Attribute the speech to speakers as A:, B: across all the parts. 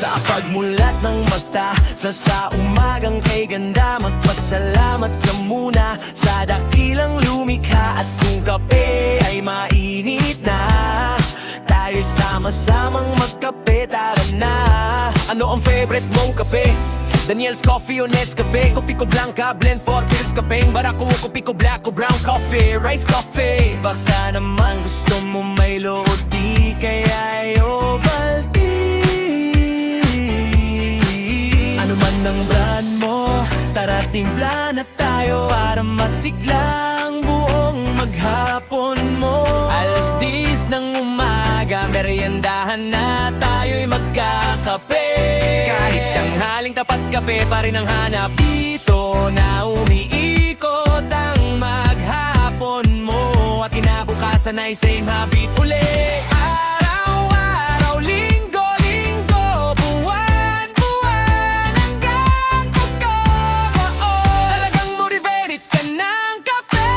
A: Sa pagmulat ng mata, sa umagang kay ganda, magpasalamat ka muna sa dakilang lumikha. At kung kape ay mainit na, tayo'y sama-samang magkape, tara na. Ano ang favorite mong kape? Daniel's Coffee o Nescafe, Kopi ko Blanca, blend for pills kapeng. Barako, kopi ko black o brown coffee, rice coffee. Baka naman gusto mo Milo o di kaya Ovaltine. Ano man ang brand mo, tara timpla na tayo para masigla ang buong maghapon mo. Alas 10 ng umaga, meriendahan na tayo'y magkakape. Kahit tanghaling tapat kape pa rin ang hanap dito, na umiikot ang maghapon mo. At kinabukasan ay same habit uli. Araw-araw, linggo-linggo, buwan-buwan, hanggang pagkakaon. Talagang motivated ka ng kape.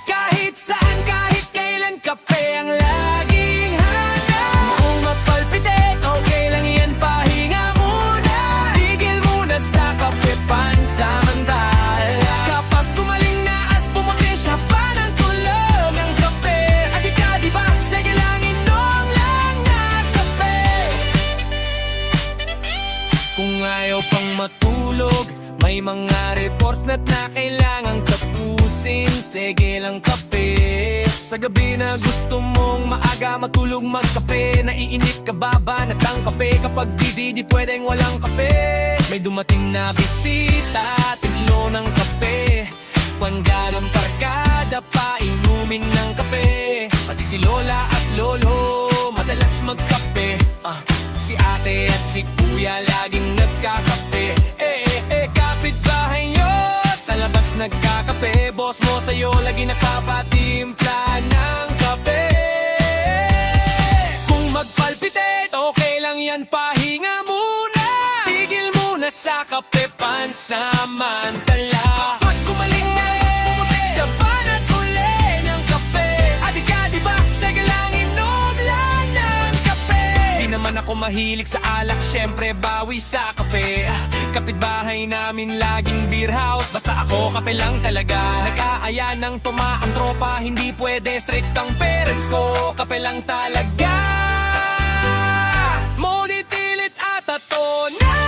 A: Kahit saan, kahit kailan, kape ang laging hanap. Kung mapalpitin, okay lang yan, pahinga muna. Tigil muna sa kape pansamantala. Kapag gumaling na at pumakli siya pa ng tulog ng kape, at ikaw diba, sige lang, inom lang at kape. Kung ayaw pang matulog, may mga reports na kailangang tapusin, sige lang kape. Sa gabi na gusto mong maaga matulog magkape, naiinip ka ba banat ang kape? Kapag busy di pwedeng walang kape. May dumating na bisita, tiglo ng kape, panggalang barkada pa inumin ng kape. Pati si lola at lolo madalas magkape, si ate at si kuya laging nagkakape. Kapitbahay nyo sa labas nagkakape, boss mo sa'yo lagi nagpapatimpla ng kape. Kung magpalpitate, okay lang yan, pahinga muna. Tigil muna sa kape pansamantala. Kapag gumaling na, pumuti siya banat uli ng kape. At ika diba, sige lang, inom lang ng kape. Di naman ako mahilig sa alak, syempre bawi sa kape. Kapitbahay namin laging beer house, basta ako kape lang talaga. Nag-aaya ng tumaang tropa, hindi pwede strict ang parents ko. Kape lang talaga. Ngunit ilit at ato na